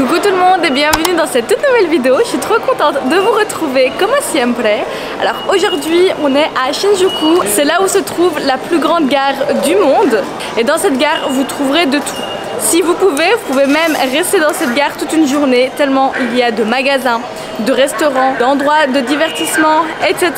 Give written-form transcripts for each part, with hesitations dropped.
Coucou tout le monde et bienvenue dans cette toute nouvelle vidéo. Je suis trop contente de vous retrouver comme siempre. Alors aujourd'hui on est à Shinjuku, c'est là où se trouve la plus grande gare du monde. Et dans cette gare vous trouverez de tout. Si vous pouvez même rester dans cette gare toute une journée tellement il y a de magasins, de restaurants, d'endroits de divertissement, etc.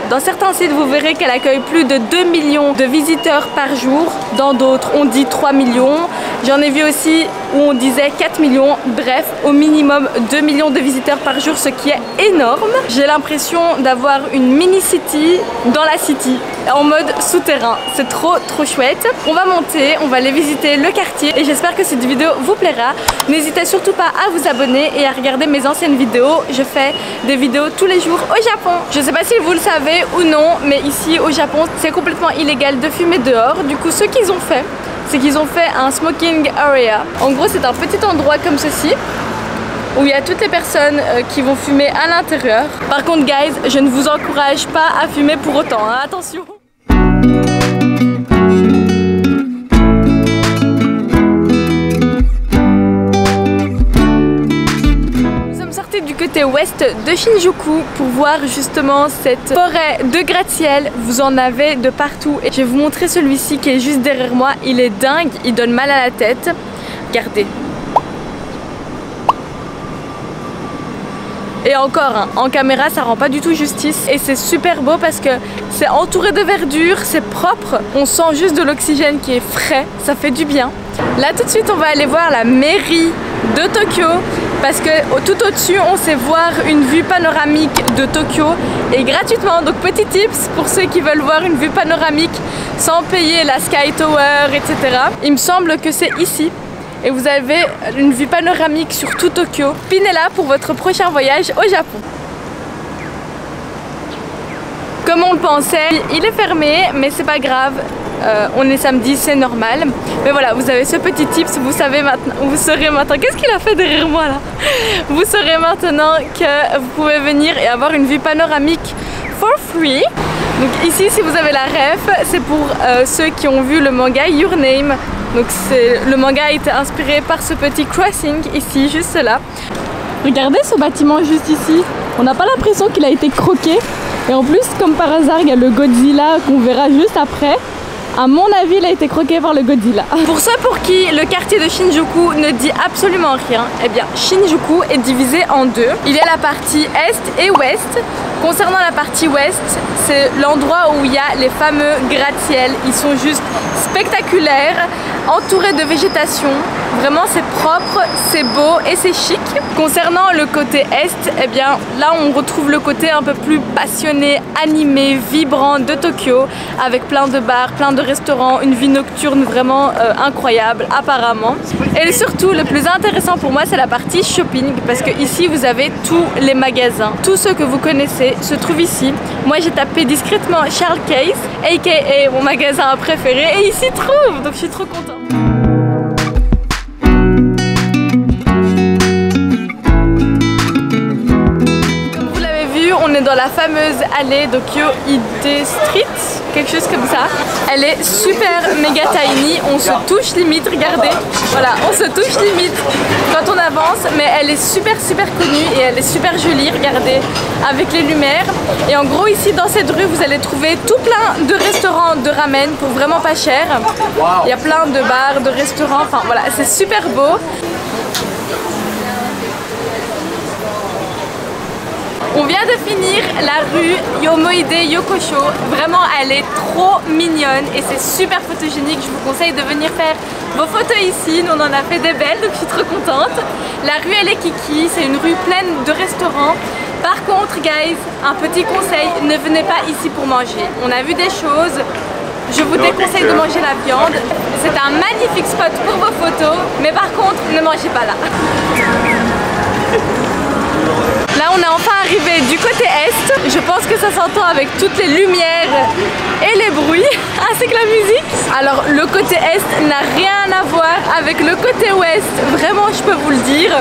Dans certains sites vous verrez qu'elle accueille plus de 2 millions de visiteurs par jour. Dans d'autres on dit 3 millions. J'en ai vu aussi où on disait 4 millions. Bref, au minimum 2 millions de visiteurs par jour, ce qui est énorme. J'ai l'impression d'avoir une mini-city dans la city, en mode souterrain. C'est trop chouette. On va monter, on va aller visiter le quartier et j'espère que cette vidéo vous plaira. N'hésitez surtout pas à vous abonner et à regarder mes anciennes vidéos. Je fais des vidéos tous les jours au Japon. Je sais pas si vous le savez ou non, mais ici au Japon, c'est complètement illégal de fumer dehors. Du coup, ce qu'ils ont fait, c'est qu'ils ont fait un smoking area. En gros, c'est un petit endroit comme ceci où il y a toutes les personnes qui vont fumer à l'intérieur. Par contre, guys, je ne vous encourage pas à fumer pour autant, hein. Attention. Du côté ouest de Shinjuku pour voir justement cette forêt de gratte-ciel. Vous en avez de partout et je vais vous montrer celui-ci qui est juste derrière moi. Il est dingue, il donne mal à la tête. Regardez. Et encore, hein, en caméra ça rend pas du tout justice et c'est super beau parce que c'est entouré de verdure, c'est propre, on sent juste de l'oxygène qui est frais, ça fait du bien. Là tout de suite on va aller voir la mairie de Tokyo parce que tout au-dessus on sait voir une vue panoramique de Tokyo et gratuitement. Donc petit tips pour ceux qui veulent voir une vue panoramique sans payer la Sky Tower, etc. Il me semble que c'est ici. Et vous avez une vue panoramique sur tout Tokyo. Pinez-la pour votre prochain voyage au Japon. Comme on le pensait, il est fermé, mais c'est pas grave. On est samedi, c'est normal. Mais voilà, vous avez ce petit tips, vous savez maintenant, vous saurez maintenant. Qu'est-ce qu'il a fait derrière moi là? Vous saurez maintenant que vous pouvez venir et avoir une vue panoramique for free. Donc ici, si vous avez la ref, c'est pour ceux qui ont vu le manga Your Name. Donc le manga a été inspiré par ce petit crossing ici, juste là. Regardez ce bâtiment juste ici. On n'a pas l'impression qu'il a été croqué. Et en plus, comme par hasard, il y a le Godzilla qu'on verra juste après. À mon avis, il a été croqué par le Godzilla. Pour ceux pour qui le quartier de Shinjuku ne dit absolument rien, eh bien Shinjuku est divisé en deux. Il y a la partie est et ouest. Concernant la partie ouest, c'est l'endroit où il y a les fameux gratte-ciel. Ils sont juste spectaculaires, entourés de végétation. Vraiment, c'est propre, c'est beau et c'est chic. Concernant le côté est, eh bien là on retrouve le côté un peu plus passionné, animé, vibrant de Tokyo, avec plein de bars, plein de restaurants, une vie nocturne vraiment incroyable apparemment. Et surtout, le plus intéressant pour moi, c'est la partie shopping, parce que ici vous avez tous les magasins. Tous ceux que vous connaissez se trouvent ici. Moi j'ai tapé discrètement Charles Case, aka mon magasin préféré, et il s'y trouve, donc je suis trop contente. On est dans la fameuse allée de Kyohide Street, quelque chose comme ça. Elle est super méga tiny, on se touche limite, regardez. Voilà, on se touche limite quand on avance, mais elle est super connue et elle est super jolie, regardez, avec les lumières. Et en gros ici dans cette rue vous allez trouver tout plein de restaurants de ramen pour vraiment pas cher. Il y a plein de bars, de restaurants, enfin voilà, c'est super beau. On vient de finir la rue Yomoide Yokosho. Vraiment, elle est trop mignonne et c'est super photogénique. Je vous conseille de venir faire vos photos ici. Nous, on en a fait des belles, donc je suis trop contente. La rue, elle est kiki. C'est une rue pleine de restaurants. Par contre, guys, un petit conseil, ne venez pas ici pour manger. On a vu des choses. Je vous déconseille de manger la viande. C'est un magnifique spot pour vos photos. Mais par contre, ne mangez pas là. Là on est enfin arrivé du côté est. Je pense que ça s'entend avec toutes les lumières et les bruits ainsi que la musique. Alors le côté est n'a rien à voir avec le côté ouest, vraiment je peux vous le dire.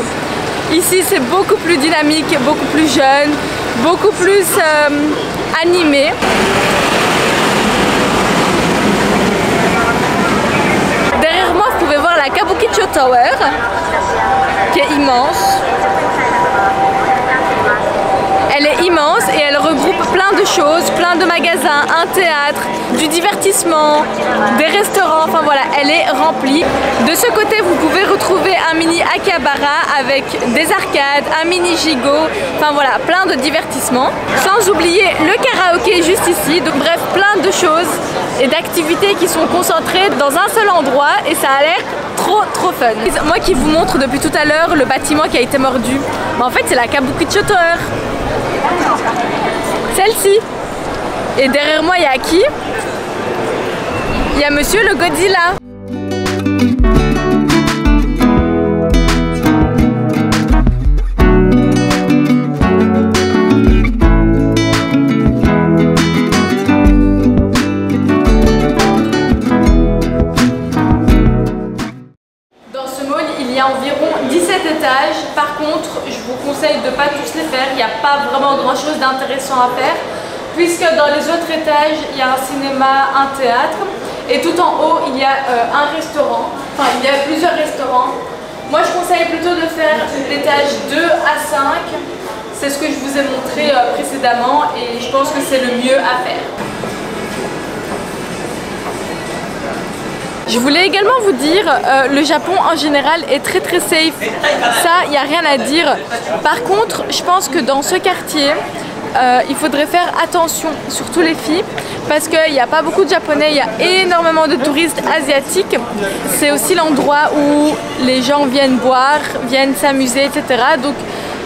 Ici c'est beaucoup plus dynamique, beaucoup plus jeune, beaucoup plus animé. Derrière moi vous pouvez voir la Kabukicho Tower qui est immense. immense. Elle est immense et elle regroupe plein de choses, plein de magasins, un théâtre, du divertissement, des restaurants, enfin voilà, elle est remplie. De ce côté, vous pouvez retrouver un mini Akihabara avec des arcades, un mini gigot, enfin voilà, plein de divertissements. Sans oublier le karaoké juste ici, donc bref, plein de choses et d'activités qui sont concentrées dans un seul endroit et ça a l'air trop fun. Moi qui vous montre depuis tout à l'heure le bâtiment qui a été mordu, mais en fait c'est la Kabukicho Tower. Celle-ci. Et derrière moi il y a qui? Il y a monsieur le Godzilla. Environ 17 étages. Par contre, je vous conseille de ne pas tous les faire. Il n'y a pas vraiment grand chose d'intéressant à faire puisque dans les autres étages il y a un cinéma, un théâtre et tout en haut il y a un restaurant. Enfin, il y a plusieurs restaurants. Moi je conseille plutôt de faire l'étage 2 à 5. C'est ce que je vous ai montré précédemment et je pense que c'est le mieux à faire. Je voulais également vous dire, le Japon en général est très safe, ça il n'y a rien à dire. Par contre, je pense que dans ce quartier, il faudrait faire attention, surtout les filles, parce qu'il n'y a pas beaucoup de Japonais, il y a énormément de touristes asiatiques. C'est aussi l'endroit où les gens viennent boire, viennent s'amuser, etc. Donc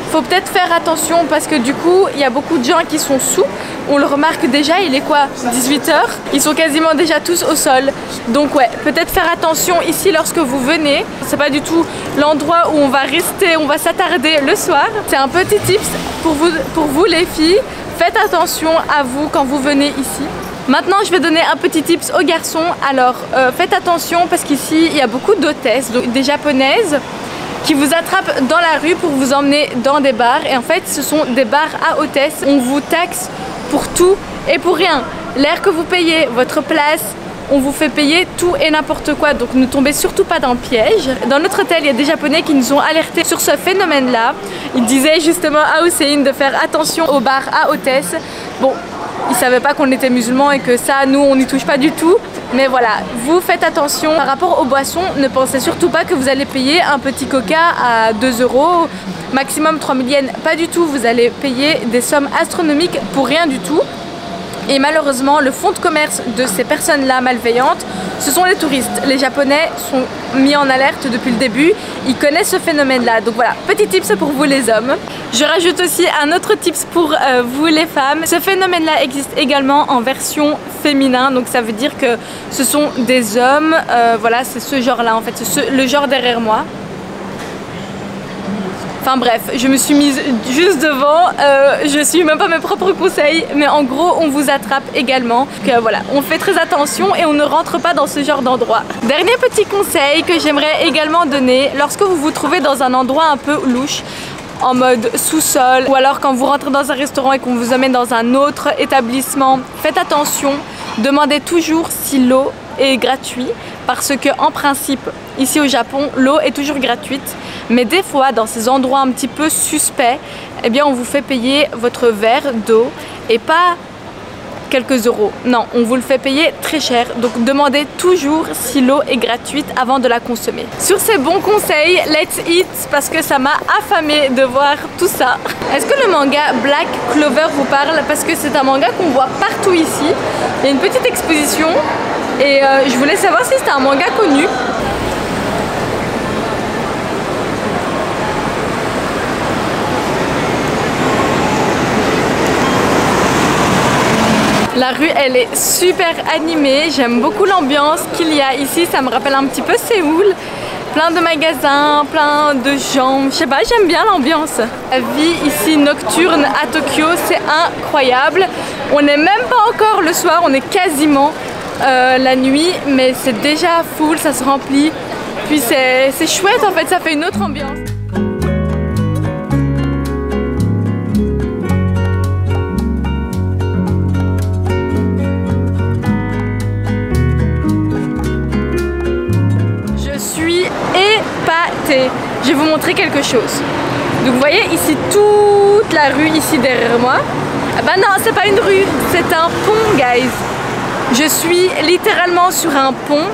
il faut peut-être faire attention parce que du coup, il y a beaucoup de gens qui sont sous. On le remarque déjà, il est quoi, 18 h? Ils sont quasiment déjà tous au sol. Donc ouais, peut-être faire attention ici lorsque vous venez. C'est pas du tout l'endroit où on va rester, on va s'attarder le soir. C'est un petit tips pour vous les filles. Faites attention à vous quand vous venez ici. Maintenant, je vais donner un petit tips aux garçons. Alors, faites attention parce qu'ici, il y a beaucoup d'hôtesses, donc des japonaises, qui vous attrapent dans la rue pour vous emmener dans des bars. Et en fait, ce sont des bars à hôtesses. On vous taxe pour tout et pour rien. L'air que vous payez, votre place, on vous fait payer tout et n'importe quoi. Donc ne tombez surtout pas dans le piège. Dans notre hôtel, il y a des Japonais qui nous ont alertés sur ce phénomène-là. Ils disaient justement à Hussein de faire attention aux bars à hôtesses. Bon, ils savaient pas qu'on était musulmans et que ça, nous, on n'y touche pas du tout. Mais voilà, vous faites attention. Par rapport aux boissons, ne pensez surtout pas que vous allez payer un petit coca à 2 €, maximum 3000 yens. Pas du tout, vous allez payer des sommes astronomiques pour rien du tout. Et malheureusement, le fonds de commerce de ces personnes-là malveillantes, ce sont les touristes. Les Japonais sont mis en alerte depuis le début, ils connaissent ce phénomène-là. Donc voilà, petit tips pour vous les hommes. Je rajoute aussi un autre tips pour vous les femmes. Ce phénomène-là existe également en version féminin, donc ça veut dire que ce sont des hommes, voilà, c'est ce genre-là en fait, c'est le genre derrière moi. Enfin bref, je me suis mise juste devant, je suis même pas mes propres conseils, mais en gros on vous attrape également. Donc voilà, on fait très attention et on ne rentre pas dans ce genre d'endroit. Dernier petit conseil que j'aimerais également donner, lorsque vous vous trouvez dans un endroit un peu louche, en mode sous-sol, ou alors quand vous rentrez dans un restaurant et qu'on vous emmène dans un autre établissement, faites attention, demandez toujours si l'eau est gratuite, parce que en principe, ici au Japon, l'eau est toujours gratuite, mais des fois, dans ces endroits un petit peu suspects, eh bien, on vous fait payer votre verre d'eau et pas quelques euros. Non, on vous le fait payer très cher, donc demandez toujours si l'eau est gratuite avant de la consommer. Sur ces bons conseils, let's eat, parce que ça m'a affamé de voir tout ça. Est-ce que le manga Black Clover vous parle? Parce que c'est un manga qu'on voit partout ici. Il y a une petite exposition et je voulais savoir si c'était un manga connu. La rue, elle est super animée, j'aime beaucoup l'ambiance qu'il y a ici, ça me rappelle un petit peu Séoul. Plein de magasins, plein de gens, je sais pas, j'aime bien l'ambiance. La vie ici nocturne à Tokyo, c'est incroyable. On n'est même pas encore le soir, on est quasiment la nuit, mais c'est déjà full, ça se remplit. Puis c'est chouette en fait, ça fait une autre ambiance. épatée. Je vais vous montrer quelque chose. Donc vous voyez ici toute la rue ici derrière moi. Ah bah non, c'est pas une rue, c'est un pont, guys. Je suis littéralement sur un pont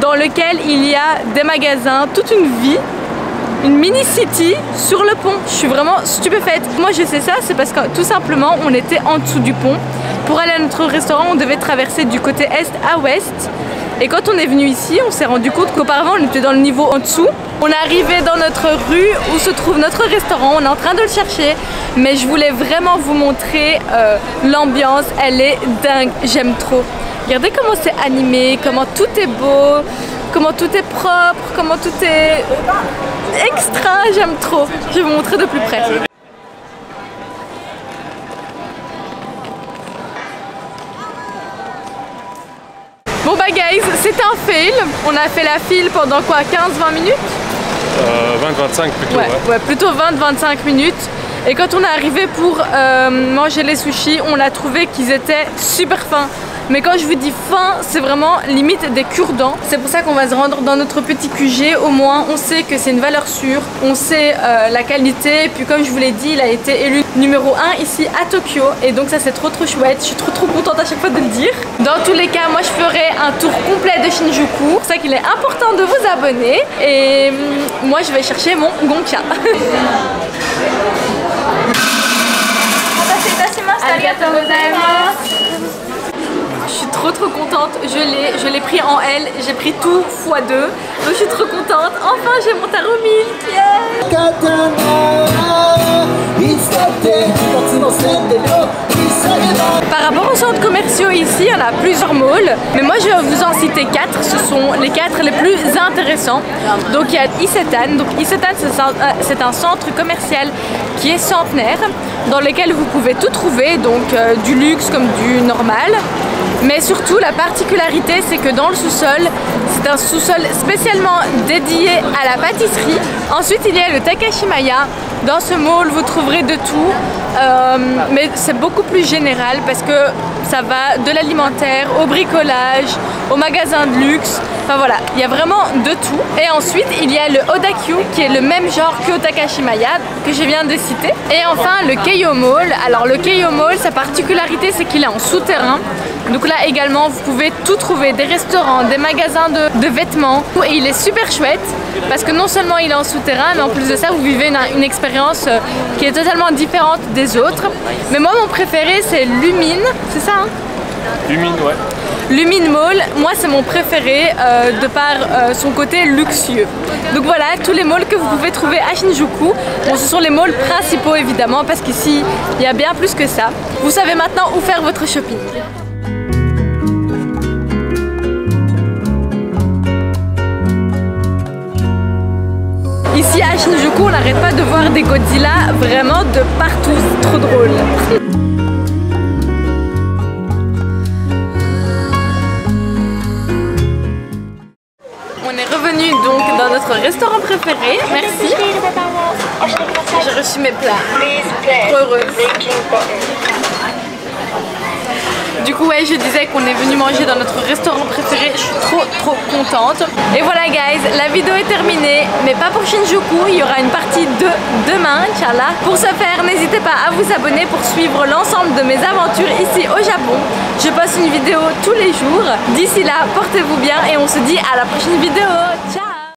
dans lequel il y a des magasins, toute une vie, une mini-city sur le pont. Je suis vraiment stupéfaite. Moi je sais ça, c'est parce que tout simplement on était en dessous du pont. Pour aller à notre restaurant, on devait traverser du côté est à ouest. Et quand on est venu ici, on s'est rendu compte qu'auparavant on était dans le niveau en dessous. On est arrivé dans notre rue où se trouve notre restaurant, on est en train de le chercher. Mais je voulais vraiment vous montrer l'ambiance, elle est dingue, j'aime trop. Regardez comment c'est animé, comment tout est beau, comment tout est propre, comment tout est extra, j'aime trop. Je vais vous montrer de plus près. Bon bah guys, c'était un fail. On a fait la file pendant quoi, 15-20 minutes 20-25 plutôt. Ouais, plutôt 20-25 minutes. Et quand on est arrivé pour manger les sushis, on a trouvé qu'ils étaient super fins. Mais quand je vous dis fin, c'est vraiment limite des cure-dents. C'est pour ça qu'on va se rendre dans notre petit QG. Au moins, on sait que c'est une valeur sûre. On sait la qualité. Et puis comme je vous l'ai dit, il a été élu numéro 1 ici à Tokyo. Et donc ça, c'est trop chouette. Je suis trop contente à chaque fois de le dire. Dans tous les cas, moi, je ferai un tour complet de Shinjuku. C'est pour ça qu'il est important de vous abonner. Et moi, je vais chercher mon Goncha. Je suis trop contente, je l'ai pris en L, j'ai pris tout x2, donc je suis trop contente. Enfin j'ai mon Taro Milk, yeah. Par rapport aux centres commerciaux ici, il y en a plusieurs malls, mais moi je vais vous en citer 4, ce sont les 4 les plus intéressants. Donc il y a Isetan, donc Isetan c'est un centre commercial qui est centenaire, dans lequel vous pouvez tout trouver, donc du luxe comme du normal. Mais surtout la particularité c'est que dans le sous-sol, c'est un sous-sol spécialement dédié à la pâtisserie. Ensuite il y a le Takashimaya. Dans ce mall vous trouverez de tout, mais c'est beaucoup plus général parce que ça va de l'alimentaire au bricolage, au magasin de luxe. Enfin voilà, il y a vraiment de tout. Et ensuite il y a le Odakyu qui est le même genre que Takashimaya que je viens de citer. Et enfin le Keio Mall. Alors le Keio Mall, sa particularité c'est qu'il est en souterrain. Donc là également vous pouvez tout trouver, des restaurants, des magasins de vêtements. Et il est super chouette parce que non seulement il est en souterrain, mais en plus de ça vous vivez une expérience qui est totalement différente des autres. Mais moi mon préféré c'est Lumine, c'est ça hein? Lumine, ouais. Lumine Mall, moi c'est mon préféré de par son côté luxueux. Donc voilà, tous les malls que vous pouvez trouver à Shinjuku, bon, ce sont les malls principaux évidemment parce qu'ici il y a bien plus que ça. Vous savez maintenant où faire votre shopping. Ici à Shinjuku, on n'arrête pas de voir des Godzilla vraiment de partout, c'est trop drôle. On est revenu donc dans notre restaurant préféré, merci. J'ai reçu mes plats, trop heureuse. Du coup ouais, je disais qu'on est venu manger dans notre restaurant préféré, je suis trop contente. Et voilà guys, la vidéo est terminée, mais pas pour Shinjuku, il y aura une partie 2 demain, Inch'Allah. Pour ce faire, n'hésitez pas à vous abonner pour suivre l'ensemble de mes aventures ici au Japon. Je poste une vidéo tous les jours. D'ici là, portez-vous bien et on se dit à la prochaine vidéo. Ciao!